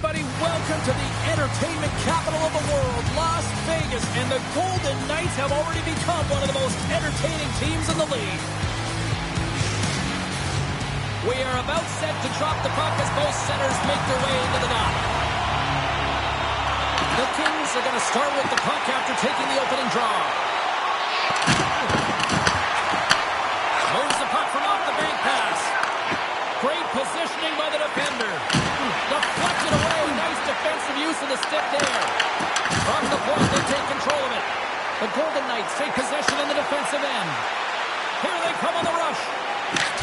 everybody. Welcome to the entertainment capital of the world, Las Vegas. And the Golden Knights have already become one of the most entertaining teams in the league. We are about set to drop the puck as both centers make their way into the net. The Kings are going to start with the puck after taking the opening draw. Moves the puck from off the bank pass. Great positioning by the defender. Deflected away. Nice defensive use of the stick there. From the point, they take control of it. The Golden Knights take possession in the defensive end. Here they come on the rush.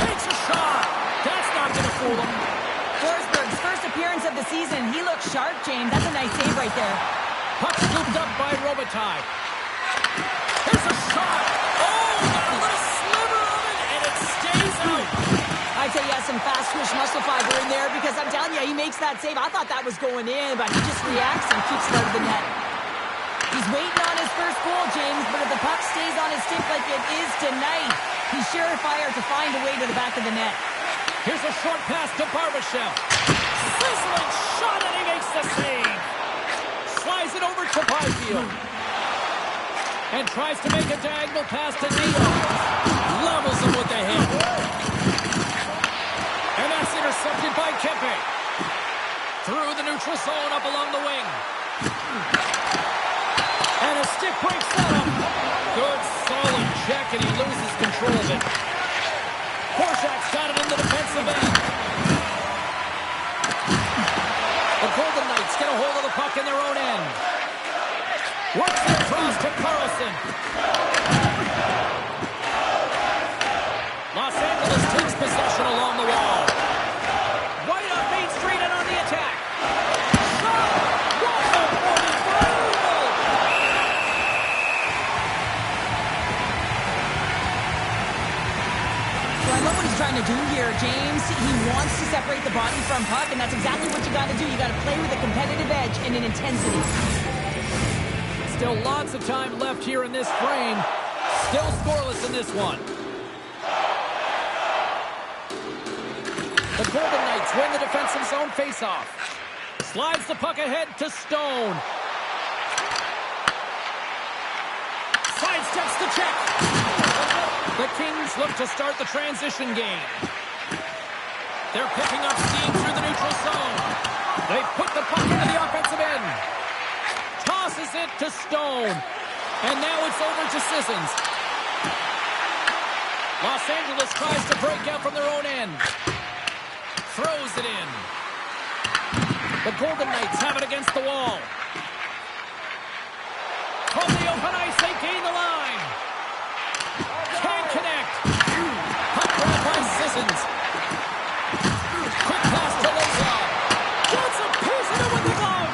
Takes a shot. That's not going to fool them. Forsberg's first appearance of the season. He looks sharp, James. That's a nice save right there. Puck scooped up by Robitaille. Here's a shot. Oh, got a little sliver of it, and it stays out. I'd say he has some fast twitch muscle fiber in there because I'm telling you, he makes that save. I thought that was going in, but he just reacts and keeps it out of the net. He's waiting on his first goal, James, but if the puck stays on his stick like it is tonight, he's surefire to find a way to the back of the net. Here's a short pass to Barbashev. Sizzling shot, and he makes the save. Slides it over to Byfield. And tries to make a diagonal pass to Neal. Levels him with the hit. And that's intercepted by Kempe. Through the neutral zone, up along the wing. And a stick breaks that up. Good, solid check, and he loses control of it. Korczak's got it in the defensive end. The Golden Knights get a hold of the puck in their own end. Works it across to Carlson. Los Angeles takes possession along the wall. Right on Main Street and on the attack. Shot! Whoa! So I love what he's trying to do here, James. He wants to separate the body from puck, and that's exactly what you got to do. You got to play with a competitive edge and an intensity. Still lots of time left here in this frame. Still scoreless in this one. The Golden Knights win the defensive zone faceoff. Slides the puck ahead to Stone. Sidesteps the check. The Kings look to start the transition game. They're picking up steam through the neutral zone. They put the puck into the offensive end. Tosses it to Stone. And now it's over to Sissons. Los Angeles tries to break out from their own end. Throws it in. The Golden Knights have it against the wall. From the open ice, they gain the line. Can't connect. Puck grab by Sissons. Quick pass to Lozon. Gets a piece of it with the glove.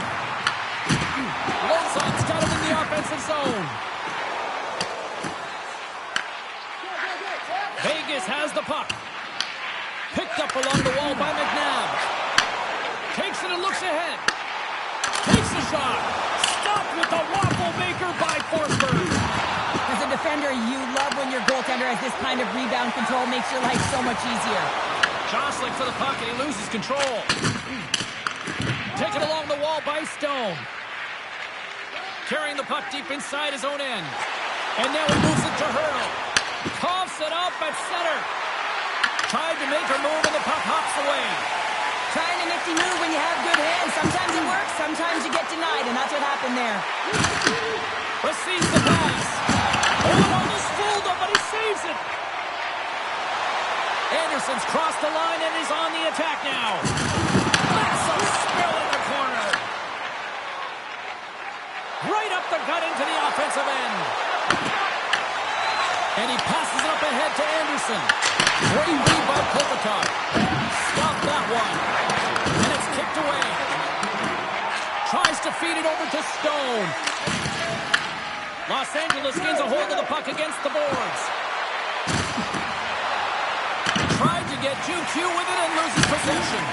Lozon's got him in the offensive zone. Vegas has the puck. Picked up along the wall by McNabb. Takes it and looks ahead. Takes the shot. Stopped with the waffle maker by Forsberg. As a defender, you love when your goaltender has this kind of rebound control. Makes your life so much easier. Jostling for the puck, and he loses control. Taken along the wall by Stone. Carrying the puck deep inside his own end. And now he moves it to Hurdle. Coughs it up at center. Tried to make a move, and the puck hops away. Trying a nifty move when you have good hands. Sometimes it works, sometimes you get denied, and that's what happened there. Receives the pass. Oh, it almost fooled him, but he saves it. Anderson's crossed the line and is on the attack now. Massive spill in the corner. Right up the gut into the offensive end. And he passes it up ahead to Anderson. Great read by Kopitar. Stop that one. And it's kicked away. Tries to feed it over to Stone. Los Angeles gains a hold of the puck against the boards. Tried to get 2Q with it and loses possession.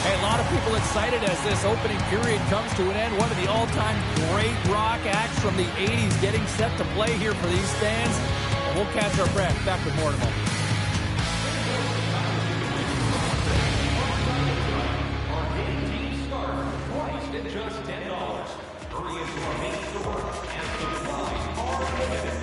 Hey, a lot of people excited as this opening period comes to an end. One of the all-time great rock acts from the 80s getting set to play here for these fans. We'll catch our breath. Back with more in a moment. Just $10. Hurry into our main store and supplies are limited.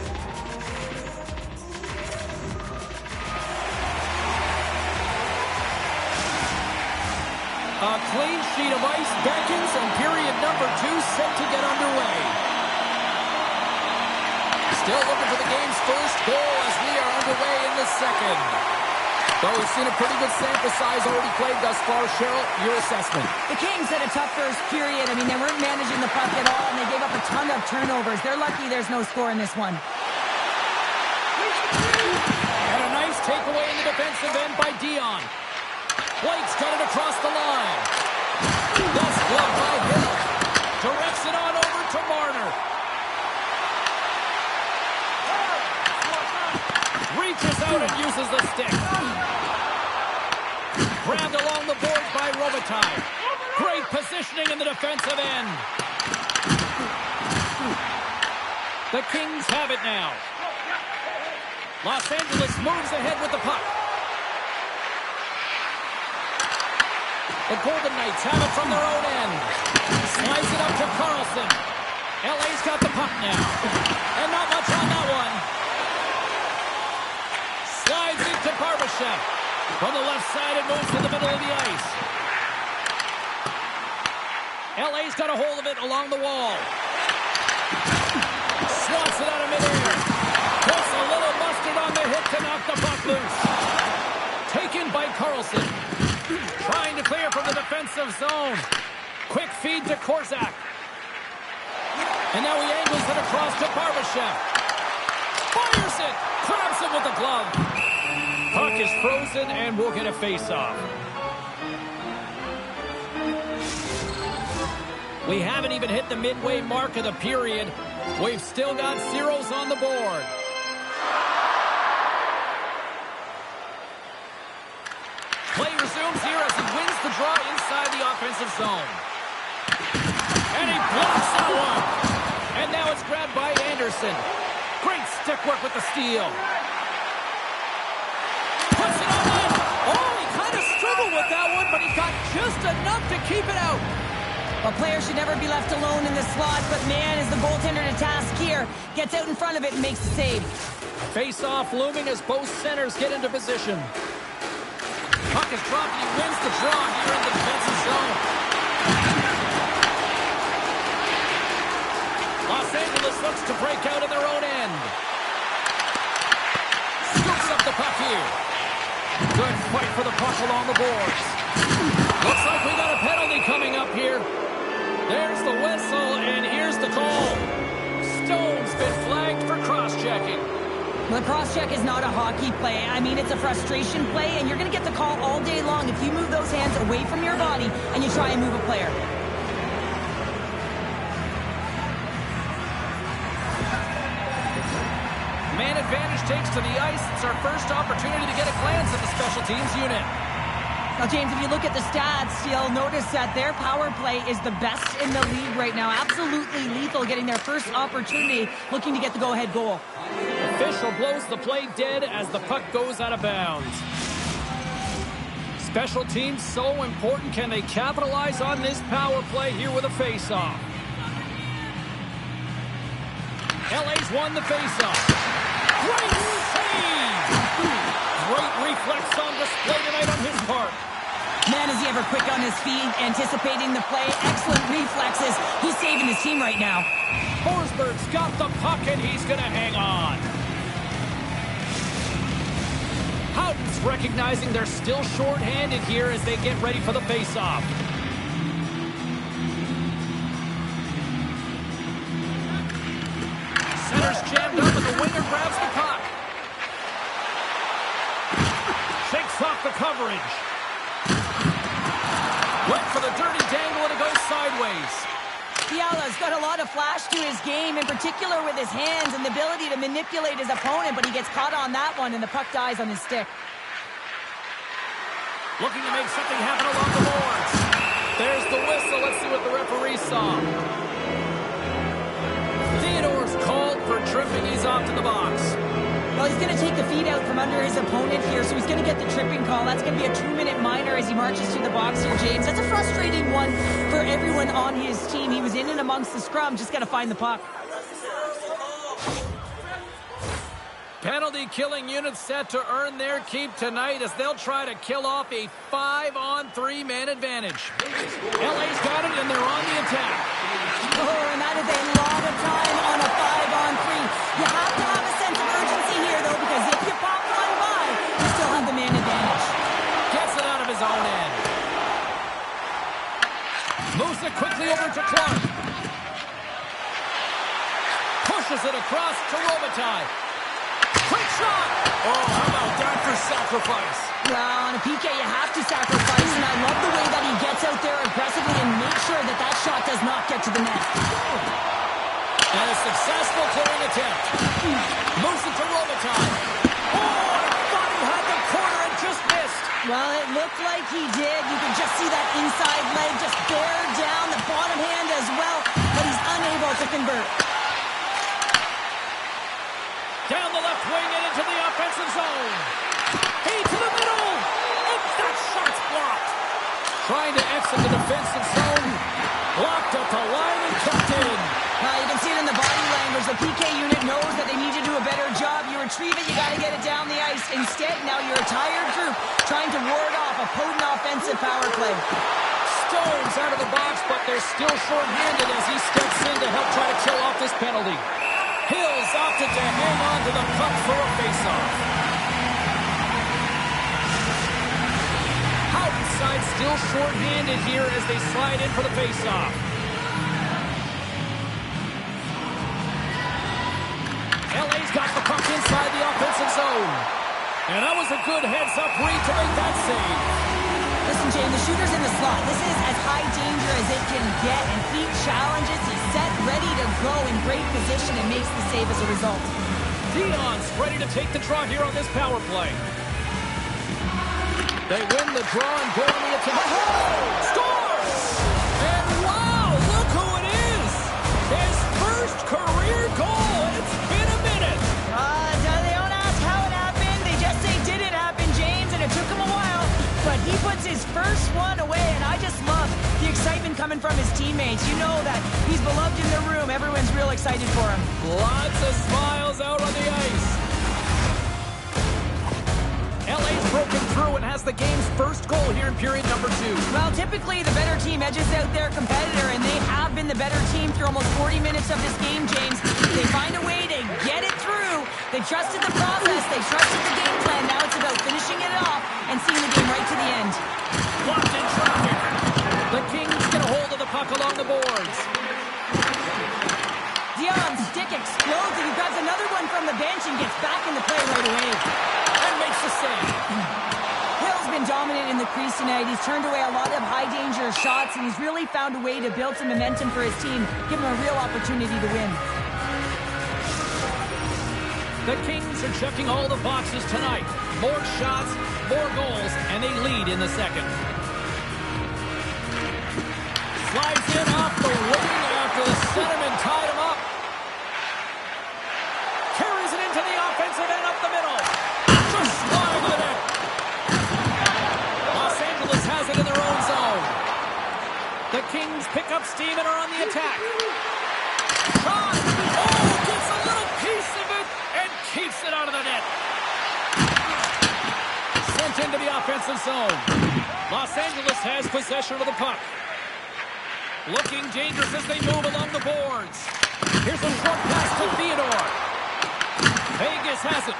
A clean sheet of ice beckons and period number 2 set to get underway. Still looking for the game's first goal as we are underway in the second. Though we've seen a pretty good sample size already played thus far. Cheryl, your assessment. The Kings had a tough first period. I mean, they weren't managing the puck at all, and they gave up a ton of turnovers. They're lucky there's no score in this one. And a nice takeaway in the defensive end by Dion. Blake's got it across the line. That's blocked by Hill. Directs it on over to Marner. Reaches out and uses the stick. Grabbed along the boards by Robitaille. Great positioning in the defensive end. The Kings have it now. Los Angeles moves ahead with the puck. The Golden Knights have it from their own end. Slides it up to Carlson. LA's got the puck now. And not much on that one. Slides it to Barbashev. From the left side, it moves to the middle of the ice. LA's got a hold of it along the wall. Swats it out of midair. Puts a little mustard on the hit to knock the puck loose. Taken by Carlson. Trying to clear from the defensive zone. Quick feed to Korczak. And now he angles it across to Barbashev. Fires it. Grabs it with the glove. Puck is frozen and we'll get a face-off. We haven't even hit the midway mark of the period. We've still got zeros on the board. Play resumes here as he wins the draw inside the offensive zone. And he blocks that one. And now it's grabbed by Anderson. Great stick work with the steal. Puts it on in. Oh, he kind of struggled with that one, but he got just enough to keep it out. A player should never be left alone in the slot, but man, is the goaltender to task here. Gets out in front of it and makes the save. Face-off looming as both centers get into position. Puck is dropped and he wins the draw here in the defensive zone. Los Angeles looks to break out in their own end. Scoops up the puck here. Good fight for the puck along the boards. Looks like we got a penalty coming up here. There's the whistle, and here's the call. Stone's been flagged for cross-checking. The cross-check is not a hockey play. I mean, it's a frustration play, and you're going to get the call all day long if you move those hands away from your body and you try and move a player. Man advantage takes to the ice. It's our first opportunity to get a glance at the special teams unit. Now, James, if you look at the stats, you'll notice that their power play is the best in the league right now. Absolutely lethal, getting their first opportunity, looking to get the go-ahead goal. Official blows the play dead as the puck goes out of bounds. Special teams so important. Can they capitalize on this power play here with a face-off? LA's won the face-off. Great save! Great reflex on display tonight on his part. Man, is he ever quick on his feet, anticipating the play. Excellent reflexes. He's saving his team right now. Forsberg's got the puck, and he's going to hang on. Houghton's recognizing they're still short-handed here as they get ready for the face-off. Center's jammed up, and the winger grabs the puck. Shakes off the coverage. Went for the dirty dangle, and it goes sideways. Fiala's got a lot of flash to his game, in particular with his hands and the ability to manipulate his opponent, but he gets caught on that one, and the puck dies on his stick. Looking to make something happen along the boards. There's the whistle. Let's see what the referee saw. Theodore's called for tripping. He's off to the box. Well, he's going to take the feet out from under his opponent here, so he's going to get the tripping call. That's going to be a 2-minute minor as he marches to the box here, James. That's a frustrating one for everyone on his team. He was in and amongst the scrum, just got to find the puck. Penalty-killing unit set to earn their keep tonight as they'll try to kill off a 5-on-3 man advantage. LA's got it, and they're on the attack. Oh, and that is a lot of time on a 5-on-3. You have to have a sense of urgency here, though, because if you pop one by, you still have the man advantage. Gets it out of his own end. Moves it quickly over to Clark. Pushes it across to Robitaille. Quick shot! Oh, how about that for sacrifice? Well, on a PK, you have to sacrifice, and I love the way that he gets out there aggressively and makes sure that that shot does not get to the net. And a successful clearing attempt. Moves it to Robitaille. Oh, I thought he had the corner and just missed. Well, it looked like he did. You can just see that inside leg just bear down, the bottom hand as well, but he's unable to convert. Down the left wing and into the offensive zone. He to the middle. And that shot's blocked. Trying to exit the defensive zone. Blocked at the line and kept in. You can see it in the body language. The PK unit knows that they need to do a better job. You retrieve it, you got to get it down the ice. Instead, now you're a tired group trying to ward off a potent offensive power play. Stones out of the box, but they're still short-handed as he steps in to help try to kill off this penalty. Hills opted to hang on to the puck for a face-off. Outside still short-handed here as they slide in for the face-off. LA's got the puck inside the offensive zone. And that was a good heads-up read to make that save. Listen, Jay, the shooter's in the slot. This is as high danger as it can get, and he challenges. He's set, ready to go in great position, and makes the save as a result. Dion's ready to take the draw here on this power play. They win the draw and go on the attack. Scores! And wow, look who it is! His first career goal, and it's been a minute. They don't ask how it happened. They just say, did it happen, James? And it took him a while. But he puts his first one away, and I just love the excitement coming from his teammates. You know that he's beloved in the room. Everyone's real excited for him. Lots of smiles out on the ice. LA's broken through and has the game's first goal here in period number 2. Well, typically the better team edges out their competitor, and they have been the better team through almost 40 minutes of this game, James. They find a way to get it through. They trusted the process. They trusted the game plan. Now it's about finishing it off and seeing the game right to the end. Blocked in traffic. The Kings get a hold of the puck along the boards. Dion's stick explodes, and he grabs another one from the bench and gets back in the play right away. And makes the save. Hill's been dominant in the crease tonight. He's turned away a lot of high-danger shots, and he's really found a way to build some momentum for his team, give him a real opportunity to win. The Kings are checking all the boxes tonight. More shots, more goals, and they lead in the second. Slides in off the wing after the centerman tied him up. Carries it into the offensive end up the middle. Just wide of the net. Los Angeles has it in their own zone. The Kings pick up steam and are on the attack. Shot! Oh, gets a little piece of it and keeps it out of the net. Sent into the offensive zone. Los Angeles has possession of the puck. Looking dangerous as they move along the boards. Here's a short pass to Theodore. Vegas has it.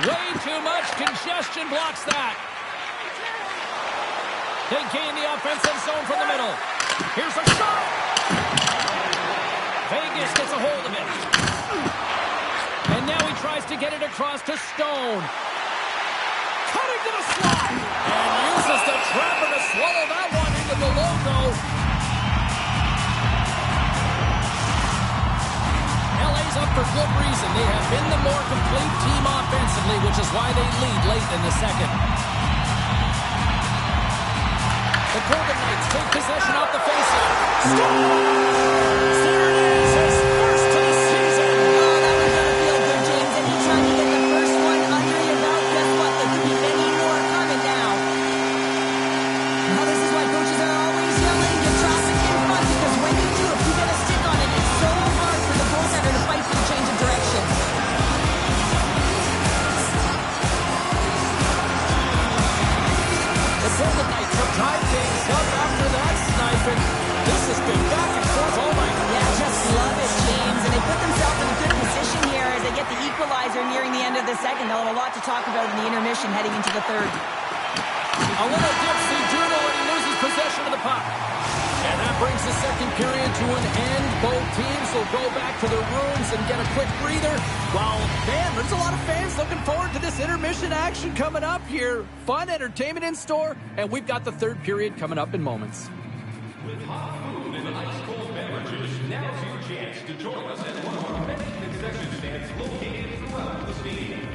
Way too much congestion blocks that. They gain the offensive zone from the middle. Here's a shot. Vegas gets a hold of it. And now he tries to get it across to Stone. Cutting to the slot. And uses the trapper to swallow that one into the logo. LA's up for good reason. They have been the more complete team offensively, which is why they lead late in the second. The Golden Knights take possession off the faceoff. There it is, his first to the season. Oh, that one's gonna feel good, Well, this is why coaches are always yelling, get traffic in front, because when you do, if you get a stick on it, it's so hard for the goaltender to fight for the change of direction. The Golden Knights have tied things up after that snipe, and this has been back and forth all night. Yeah, just love it, James. And they put themselves in a good position here as they get the equalizer nearing the end of the second. They'll have a lot to talk about in the intermission heading into the third. A little dipsy doodle and he loses possession of the puck. And that brings the second period to an end. Both teams will go back to their rooms and get a quick breather. While, man, there's a lot of fans looking forward to this intermission action coming up here. Fun entertainment in store, and we've got the third period coming up in moments. With hot food and ice-cold beverages, now's your chance to join us at one of our many concession stands located throughout the stadium.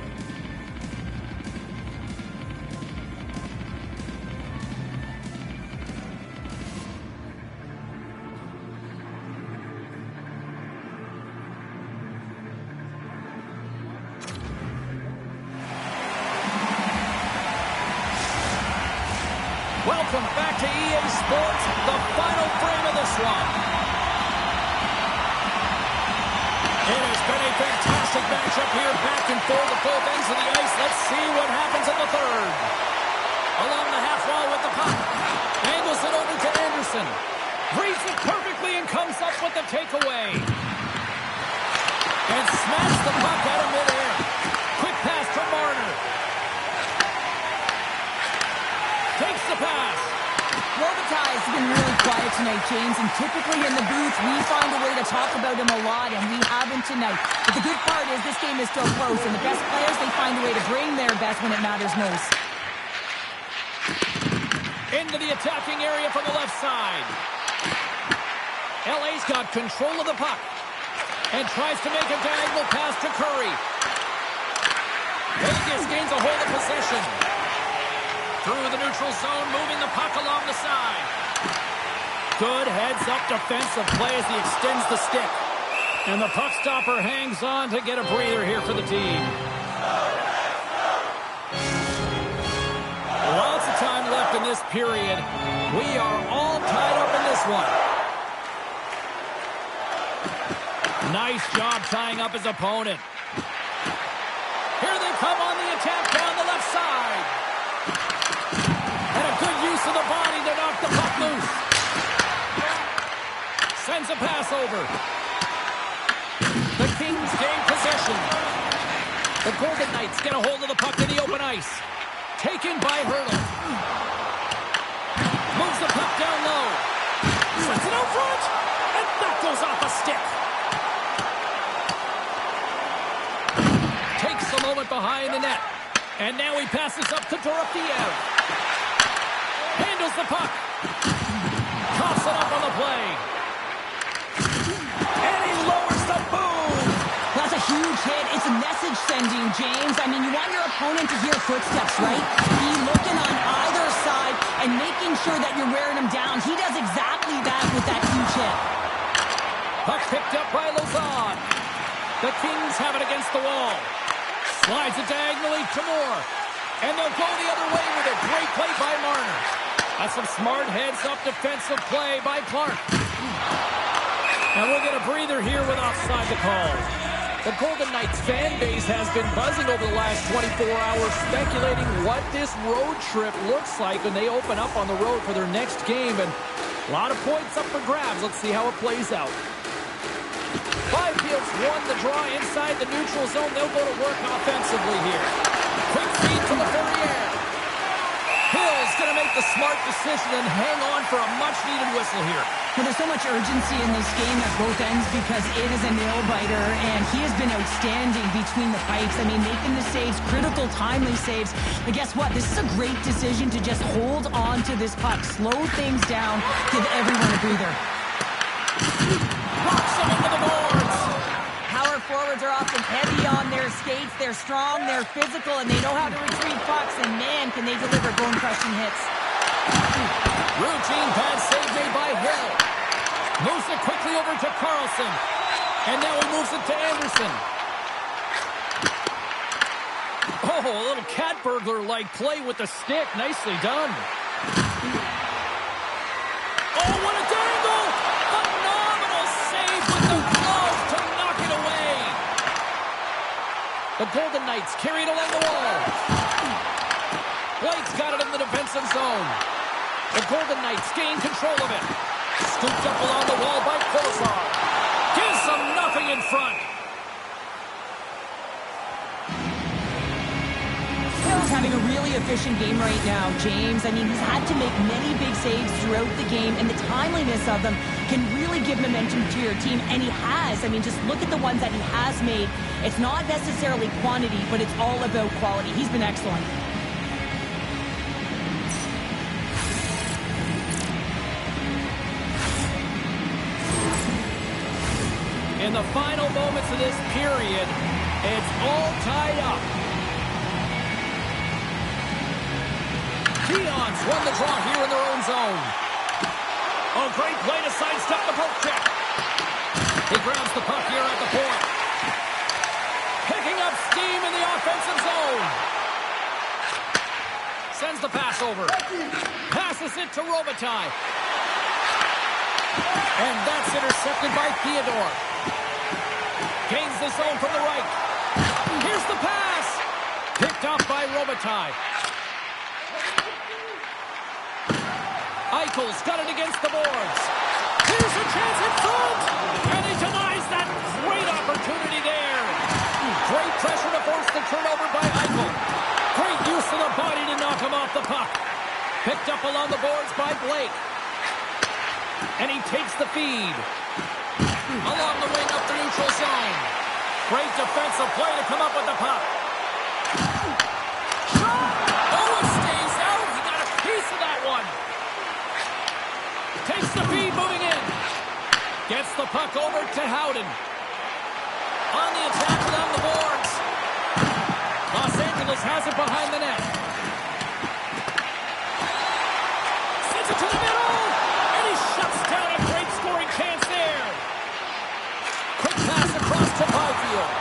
Welcome back to EA Sports, the final frame of this one. It has been a fantastic matchup here, back and forth at both ends of the ice. Let's see what happens in the third. Along the half wall with the puck. Angles it over to Anderson. Reads it perfectly and comes up with the takeaway. And smacks the puck out of midair. Quick pass to Marner. Takes the pass. Robitaille's been really quiet tonight, James, and typically in the booth, we find a way to talk about him a lot, and we haven't tonight. But the good part is this game is still close, and the best players, they find a way to bring their best when it matters most. Into the attacking area from the left side. LA's got control of the puck and tries to make a diagonal pass to Curry. Vegas gains a hold of possession. Through the neutral zone, moving the puck along the side. Good heads-up defensive play as he extends the stick. And the puck stopper hangs on to get a breather here for the team. Lots of time left in this period. We are all tied up in this one. Nice job tying up his opponent. Here they come on the attack down the left side. And a good use of the body to knock the puck loose. Sends a pass over. The Kings gain possession. The Golden Knights get a hold of the puck in the open ice. Taken by Hurdle. Moves the puck down low. Sets it out front. And that goes off a stick. Takes a moment behind the net. And now he passes up to Dorofeyev. Handles the puck. Toss it up on the play. And he lowers the boom. That's a huge hit. It's a message sending, James. I mean, you want your opponent to hear footsteps, right? Be looking on either side and making sure that you're wearing him down. He does exactly that with that huge hit. Puck picked up by Lazard. The Kings have it against the wall. Slides it diagonally to Moore. And they'll go the other way with a great play by Marner. That's some smart heads-up defensive play by Clark. And we'll get a breather here with offside to call. The Golden Knights fan base has been buzzing over the last 24 hours, speculating what this road trip looks like when they open up on the road for their next game. And a lot of points up for grabs. Let's see how it plays out. Byfield's won the draw inside the neutral zone. They'll go to work offensively here. Quick feed to the Ferrier. Hill's going to make the smart decision and hang on for a much-needed whistle here. Well, there's so much urgency in this game at both ends because it is a nail-biter, and he has been outstanding between the pipes. I mean, making the saves, critical, timely saves. But guess what? This is a great decision to just hold on to this puck, slow things down, give everyone a breather. Rocks him into the boards. Power forwards are often heavy on their skates. They're strong, they're physical, and they know how to retrieve pucks. And man, can they deliver bone-crushing hits. Routine pass save made by Hill. Moves it quickly over to Carlson. And now he moves it to Anderson. Oh, a little cat burglar-like play with the stick. Nicely done. Golden Knights carry it along the wall. Blake's got it in the defensive zone. The Golden Knights gain control of it. Scooped up along the wall by Kolosar. Gives them nothing in front. Hill's having a really efficient game right now, James. I mean, he's had to make many big saves throughout the game, and the timeliness of them can really give momentum to your team, and he has. I mean, just look at the ones that he has made. It's not necessarily quantity, but it's all about quality. He's been excellent. In the final moments of this period, it's all tied up. Keon's won the draw here in their own zone. Oh, great play to sidestep the poke check. He grabs the puck here at the point. Picking up steam in the offensive zone. Sends the pass over. Passes it to Robitaille. And that's intercepted by Theodore. Gains the zone from the right. Here's the pass. Picked up by Robitaille. Eichel's got it against the boards. Here's a chance in front. And he denies that great opportunity there. Great pressure to force the turnover by Eichel. Great use of the body to knock him off the puck. Picked up along the boards by Blake. And he takes the feed. Along the wing up the neutral zone. Great defensive play to come up with the puck. Shot! Oh, it stays out. He got a piece of that one. Takes the feed moving in. Gets the puck over to Howden. On the attack along the boards. Los Angeles has it behind the net. Sends it to the middle. And he shuts down a great scoring chance there. Quick pass across to Byfield.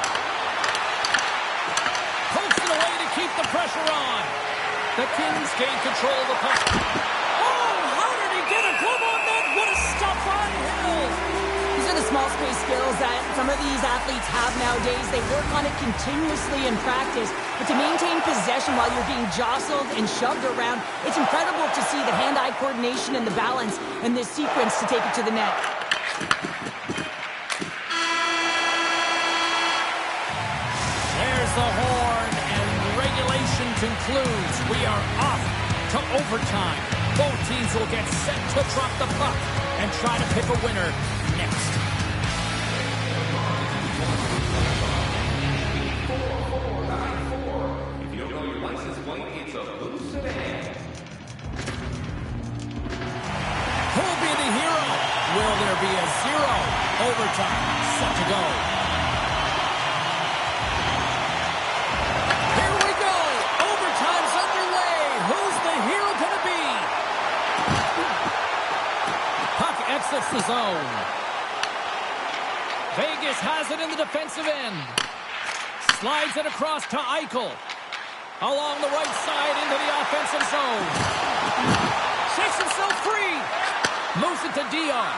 Pokes it away to keep the pressure on. The Kings gain control of the puck. Oh, how did he get a glove on that? What a stop by Hill. These are the small space skills that some of these athletes have nowadays. They work on it continuously in practice. But to maintain possession while you're being jostled and shoved around, it's incredible to see the hand-eye coordination and the balance in this sequence to take it to the net. There's the horn, and regulation concludes. We are off to overtime. Both teams will get set to drop the puck and try to pick a winner next. If you don't know your license plate, it's a loose and a hand. Who'll be the hero? Will there be a zero? Overtime set to go. Here we go. Overtime's underway. Who's the hero going to be? Puck exits the zone. Vegas has it in the defensive end. Slides it across to Eichel. Along the right side into the offensive zone. Shakes himself free. Moves it to Dion.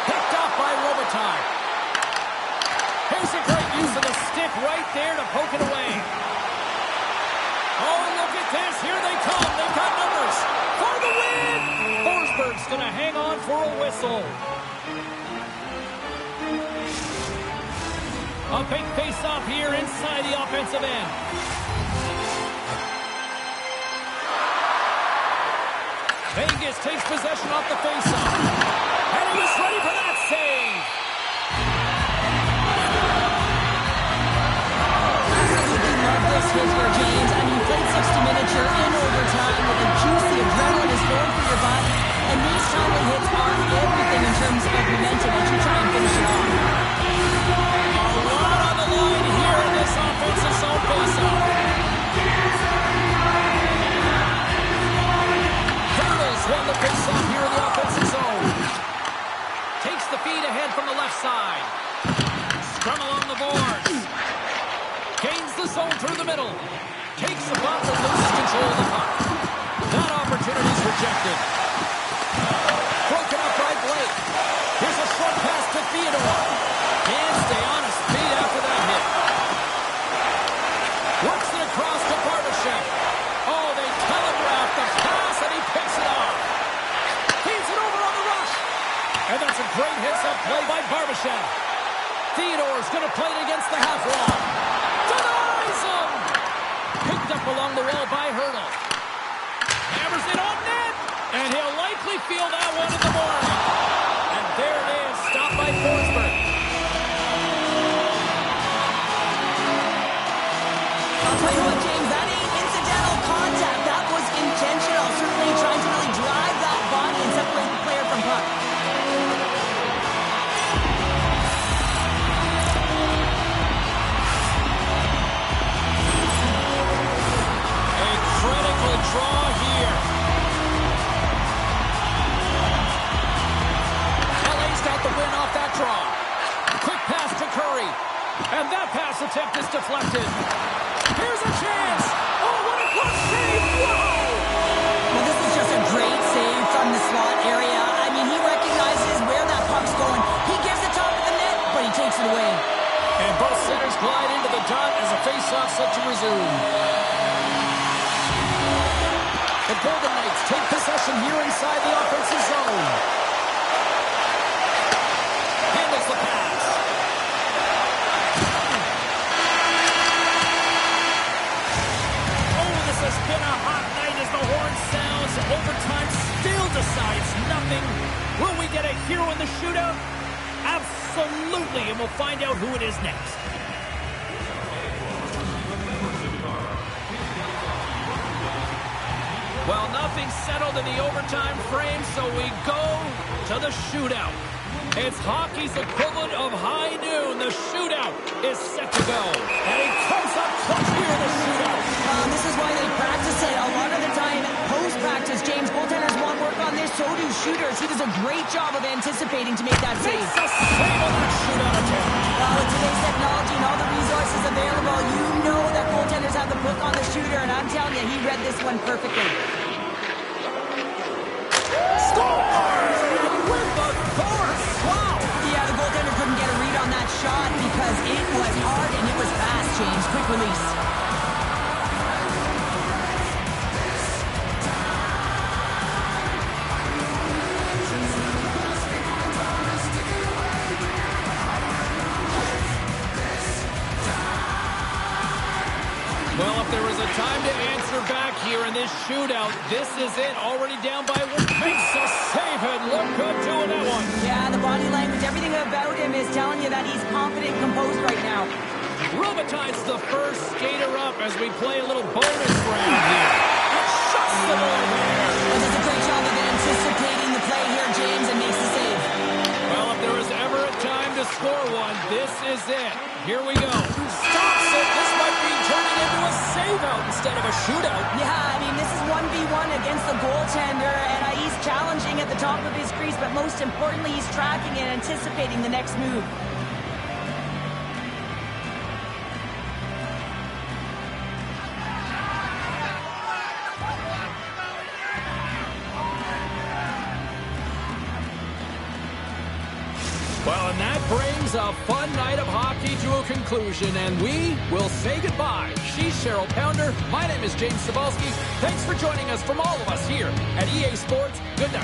Picked off by Robitaille. Here's a great use of the stick right there to poke it away. Oh, look at this. Here they come. They've got numbers. For the win! Forsberg's going to hang on for a whistle. A big face-off here inside the offensive end. Vegas takes possession off the face-off. And he was ready for that save. Absolutely love this hit here, James. I mean, you played 60 minutes, you're in overtime with the juice, the adrenaline is going through your body, and these timely hits are everything in terms of momentum as you try and finish it off. A lot on the line here in this offensive zone face-off. Hurdles won the face-off here in the offensive zone. Takes the feed ahead from the left side. Scrum along the boards. Gains the zone through the middle. Takes the bump and loses control of the puck. That opportunity's rejected. And that's a great hits-up play by Barbashev. Theodore's going to play it against the half wall. Denies him! Picked up along the wall by Hurdle. Hammers it on net! And he'll likely feel that one in the morning. And there it is, stopped by Forsberg. I'll tell you what, James, that ain't incidental contact. That was intentional. Certainly trying to really drive that body and separate the player from puck. A critical draw here. LA's got the win off that draw. Quick pass to Curry. And that pass attempt is deflected. Here's a chance. Oh, what a clutch save. Wow. Well, this is just a great save from the slot area. I mean, he recognizes where that puck's going. He gives it top of the net, but he takes it away. And both centers glide into the dot as a faceoff set to resume. The Golden Knights take possession here inside the offensive zone. Handles the pass. Has been a hot night as the horn sounds. Overtime still decides nothing. Will we get a hero in the shootout? Absolutely, and we'll find out who it is next. Well, nothing's settled in the overtime frame, so we go to the shootout. It's hockey's equivalent of high noon. The shootout is set to go. And he comes up clutch here in the shootout. This is why they practice it. A lot of the time, post-practice, James, goaltenders want work on this. So do shooters. He does a great job of anticipating to make that save. Makes a save on that shootout attempt. Well, with today's technology and all the resources available, you know that goaltenders have the book on the shooter, and I'm telling you, he read this one perfectly. Scores! With the force! Wow! Yeah, the goaltender couldn't get a read on that shot because it was hard and it was fast, James. Quick release. Well, if there was a time to answer back here in this shootout, this is it. Already down by one. Makes a save and look good doing that one. Yeah, the body language, everything about him is telling you that he's confident and composed right now. Robitaille's the first skater up as we play a little bonus round here. Shuts the ball there. Well, does a great job of anticipating the play here, James, and makes the save. Well, if there was ever a time to score one, this is it. Here we go. Stops it. This might be turning into a save-out instead of a shootout. Yeah, I mean, this is 1v1 against the goaltender, and he's challenging at the top of his crease, but most importantly, he's tracking and anticipating the next move. Well, and that brings a fun night of hockey to a conclusion, and we will say goodbye. She's Cheryl Pounder. My name is James Cebulski. Thanks for joining us from all of us here at EA Sports. Good night.